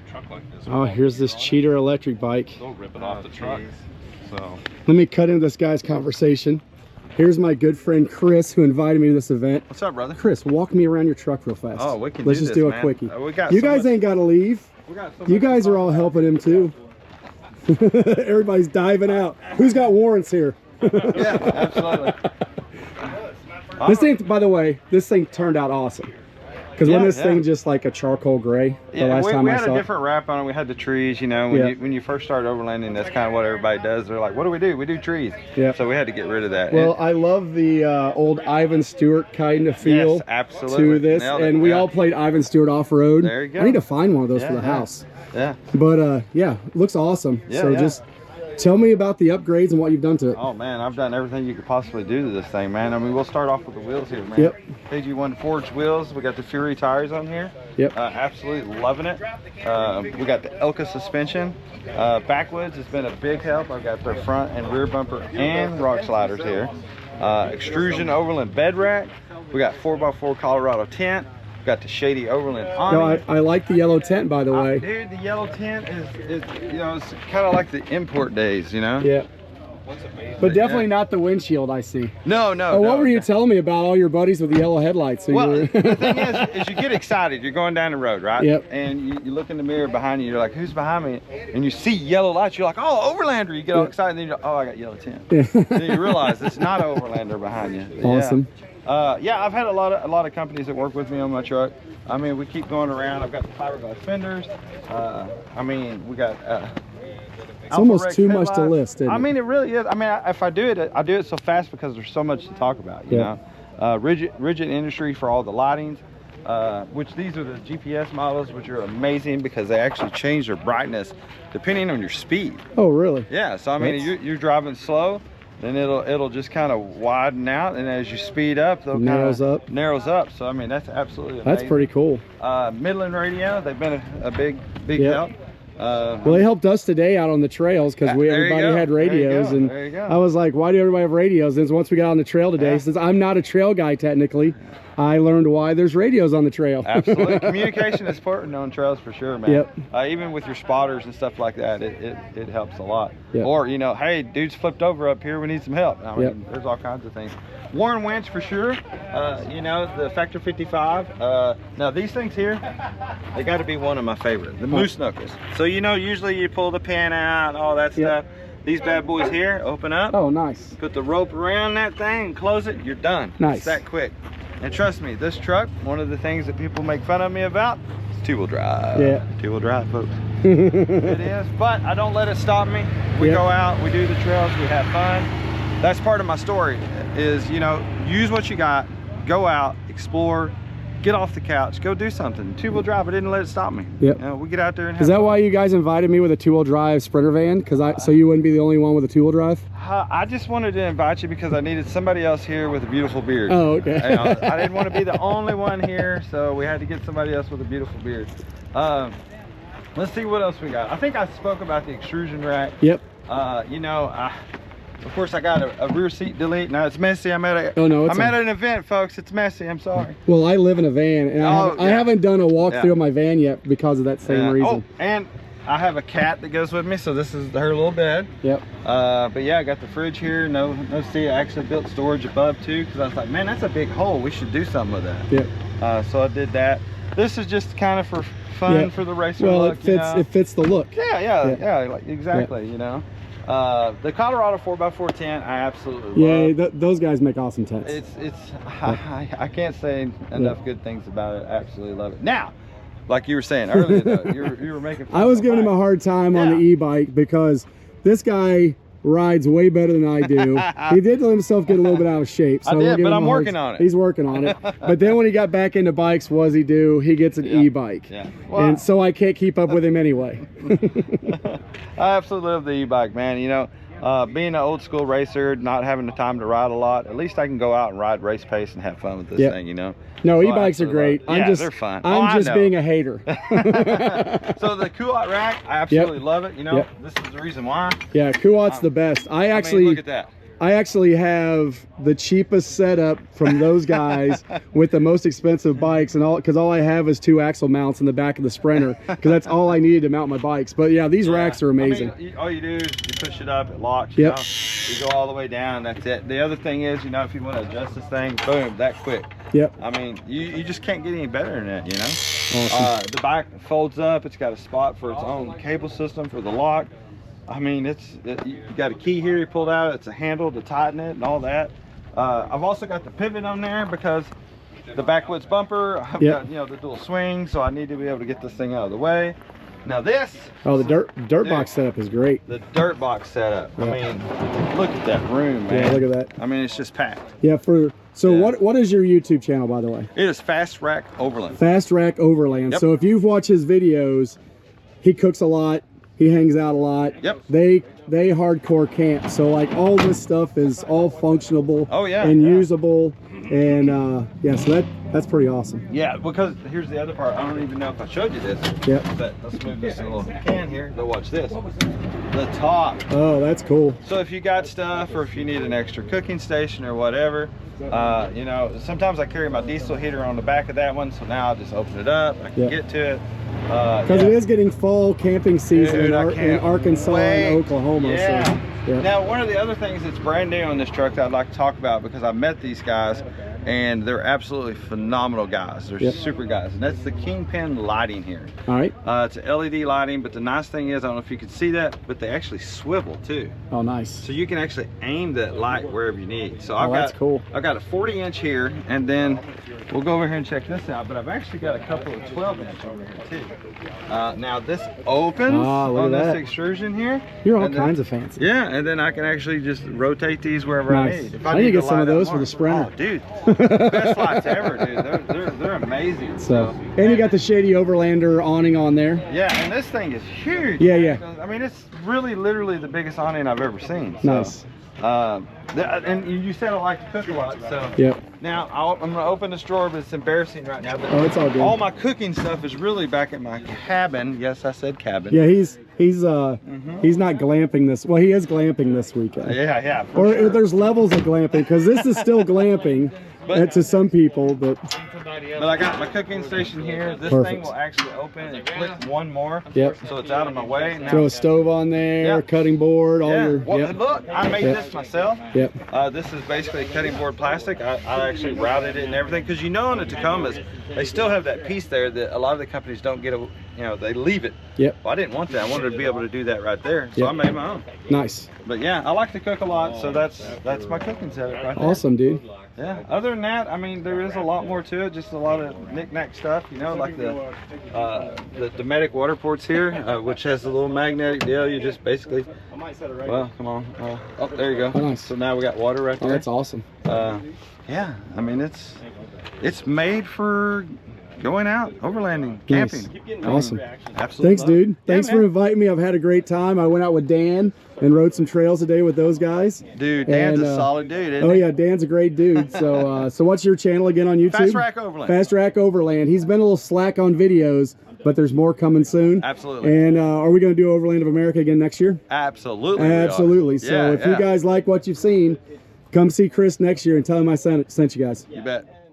truck like this. Oh, here's this cheater electric bike. They'll rip it off the truck. So let me cut into this guy's conversation. Here's my good friend Chris, who invited me to this event. what's up, brother? Chris, walk me around your truck real fast. Oh, we can Let's do just this, do a man. quickie. You guys ain't got to leave. You guys are all helping him too. Everybody's diving out. Who's got warrants here? Yeah, absolutely. This thing, by the way, this thing turned out awesome. Because when this thing just like a charcoal gray, the last time we I had saw a different wrap on it. We had the trees, you know, when you first start overlanding, that's kind of what everybody does. They're like, what do? We do trees. Yeah. So we had to get rid of that. Well, I love the old Ivan Stewart kind of feel to this. And we all played Ivan Stewart off-road. There you go. I need to find one of those for the house. Yeah. But yeah, it looks awesome. So just tell me about the upgrades and what you've done to it. Oh man, I've done everything you could possibly do to this thing, man. I mean, we'll start off with the wheels here, man. Yep. KG1 forged wheels. We got the Fury tires on here. Yep. Absolutely loving it. We got the Elka suspension. Backwoods has been a big help. I've got their front and rear bumper and rock sliders here. Extrusion Overland bed rack. We got 4x4 Colorado tent. Got the shady Overland awning. No, I like the yellow tent, by the way. Dude, the yellow tent is you know, it's kind of like the import days, you know? Yeah. But definitely not the windshield I see. No. Oh, what were you telling me about all your buddies with the yellow headlights? So well, the thing is you get excited. You're going down the road, right? Yep. And you look in the mirror behind you. You're like, who's behind me? And you see yellow lights. You're like, oh, Overlander. You get all excited. And then you're like, oh, I got yellow tent. Yeah. Then you realize it's not an Overlander behind you. Awesome. Yeah, I've had a lot of companies that work with me on my truck. I mean, we keep going around. I've got the fiberglass fenders. I mean, we got it's almost too much to list, isn't it? I mean, it really is. I mean, if I do it, I do it so fast because there's so much to talk about, you know. Rigid industry for all the lightings, which these are the GPS models, which are amazing because they actually change their brightness depending on your speed. Oh, really? Yeah, so I mean, you're driving slow, then it'll just kind of widen out, and as you speed up, they'll narrows up. So I mean, that's absolutely amazing. That's pretty cool. Midland Radio, they've been a big help. Well, they helped us today out on the trails because everybody had radios, and I was like, why do everybody have radios? And once we got on the trail today, since I'm not a trail guy technically, I learned why there's radios on the trail. Absolutely. Communication is important on trails for sure, man. Yep. Even with your spotters and stuff like that, it helps a lot. Yep. Or, you know, hey, dude's flipped over up here, we need some help. I mean, there's all kinds of things. Warren winch for sure. You know, the Factor 55. Now these things here, they got to be one of my favorite. The moose knuckles. So, you know, usually you pull the pin out, all that stuff. These bad boys here, open up. Oh, nice. Put the rope around that thing and close it, you're done. Nice. It's that quick. And trust me, this truck, one of the things that people make fun of me about is two-wheel drive. Yeah. Two-wheel drive, folks. It is, but I don't let it stop me. We go out, we do the trails, we have fun. That's part of my story is, you know, use what you got, go out, explore, get off the couch, go do something. Two-wheel drive, I didn't let it stop me. Yep. You know, we get out there and have Is that fun. why you guys invited me with a two-wheel drive Sprinter van? So you wouldn't be the only one with a two-wheel drive? I just wanted to invite you because I needed somebody else here with a beautiful beard. Oh, okay. You know, I didn't want to be the only one here, so we had to get somebody else with a beautiful beard. Let's see what else we got. I think I spoke about the extrusion rack. Yep. You know, of course I got a rear seat delete. Now it's messy. I'm at an event, folks. It's messy. I'm sorry. Well, I live in a van, and I haven't done a walkthrough of my van yet because of that same reason. Oh, and I have a cat that goes with me, so this is her little bed. Yep. But yeah, I got the fridge here. No seat. I actually built storage above too, because I was like, man, that's a big hole. We should do something with that. Yep. So I did that. This is just kind of for fun, for the racer look. It fits the look. Yeah, like, exactly. You know. The Colorado 4x4 tent, I absolutely love. Yeah, those guys make awesome tents. I can't say enough good things about it. Absolutely love it. Now, like you were saying earlier, though, you were making fun I was of giving him a hard time on the e-bike because this guy rides way better than I do. He did let himself get a little bit out of shape. So I did, but I'm working on it. He's working on it. But then when he got back into bikes, he gets an e-bike. Yeah. Well, and so I can't keep up with him anyway. I absolutely love the e-bike, man. You know, being an old school racer, not having the time to ride a lot, at least I can go out and ride race pace and have fun with this thing, you know. No, so e-bikes are great. They're fun. I'm just being a hater. So the Kuat rack, I absolutely love it. You know, this is the reason why. Yeah, Kuat's the best. I mean, look at that. I actually have the cheapest setup from those guys with the most expensive bikes, and because all I have is 2 axle mounts in the back of the Sprinter, because that's all I needed to mount my bikes. But yeah, these racks are amazing. I mean, all you do is you push it up, it locks. You know? You go all the way down. That's it. The other thing is, you know, if you want to adjust this thing, boom, that quick. Yep. I mean, you just can't get any better than that, you know. Awesome. The bike folds up. It's got a spot for its own cable system for the lock. I mean, you got a key here you pulled out. It's a handle to tighten it and all that. I've also got the pivot on there because the backwoods bumper. I've got, you know, the dual swing, so I need to be able to get this thing out of the way. Now this. Oh, the dirt box setup is great. The dirt box setup. I mean, look at that room, man. Yeah, look at that. I mean, it's just packed. Yeah. What is your YouTube channel, by the way? It is Fast Rack Overland. Fast Rack Overland. Yep. So if you've watched his videos, he cooks a lot. He hangs out a lot. Yep. They hardcore camp. So like all this stuff is all functionable. Oh yeah. And usable. And yeah, so that's pretty awesome. Yeah, because here's the other part. I don't even know if I showed you this. Yep. But let's move this little can here. Go watch this. The top. Oh, that's cool. So if you got stuff, or if you need an extra cooking station or whatever, you know, sometimes I carry my diesel heater on the back of that one. So now I'll just open it up. I can get to it. Because it is getting fall camping season in Arkansas and Oklahoma. Yeah. So, yeah. Now, one of the other things that's brand new on this truck that I'd like to talk about, because I met these guys and they're absolutely phenomenal guys. They're super guys, and that's the Kingpin lighting here. All right. It's an LED lighting, but the nice thing is, I don't know if you can see that, but they actually swivel too. Oh, nice. So you can actually aim that light wherever you need. So that's cool. I've got a 40-inch here, and then we'll go over here and check this out, but I've actually got a couple of 12-inch over here too. Now this opens on this extrusion here. You're all kinds of fancy. Yeah, and then I can actually just rotate these wherever I need. If I need to get some of those for the Sprinter. Oh, dude, best lights ever, dude. They're amazing. So, and you got the Shady Overlander awning on there. Yeah, and this thing is huge. Yeah, yeah. I mean, it's really literally the biggest awning I've ever seen. So, nice. And you said I like to cook a lot, so now I'm going to open this drawer, but it's embarrassing right now. But it's all good. All my cooking stuff is really back at my cabin. Yes, I said cabin. Yeah, he's not glamping this. Well, he is glamping this weekend. Yeah. Or there's levels of glamping, because this is still glamping to some people, but I got my cooking station here. This thing will actually open and click one more. So it's out of my way. Now throw a stove on there, cutting board, all your. Look, I made this myself. This is basically cutting board plastic. I actually routed it and everything, because you know, in the Tacomas, they still have that piece there that a lot of the companies don't get. They leave it. Well, I didn't want that. I wanted to be able to do that right there. So I made my own. Nice. But yeah, I like to cook a lot, so that's my cooking setup right there. Awesome, dude. Yeah. Other than that, I mean, there is a lot more to it. Just a lot of knick-knack stuff, you know, like the Dometic water ports here, which has a little magnetic deal. You just basically, well, come on. Oh, there you go. Oh, nice. So now we got water right there. Oh, that's awesome. Yeah. I mean, it's made for going out, overlanding, camping. Awesome. Absolutely. Thanks, dude. Thanks for inviting me. I've had a great time. I went out with Dan and rode some trails today with those guys. Dude, Dan's a solid dude, isn't he? Oh yeah, Dan's a great dude. So so what's your channel again on YouTube? Fast Rack Overland. Fast Rack Overland. He's been a little slack on videos, but there's more coming soon. Absolutely. And are we going to do Overland of America again next year? Absolutely. Absolutely. So if you guys like what you've seen, come see Chris next year and tell him I sent you guys. You bet.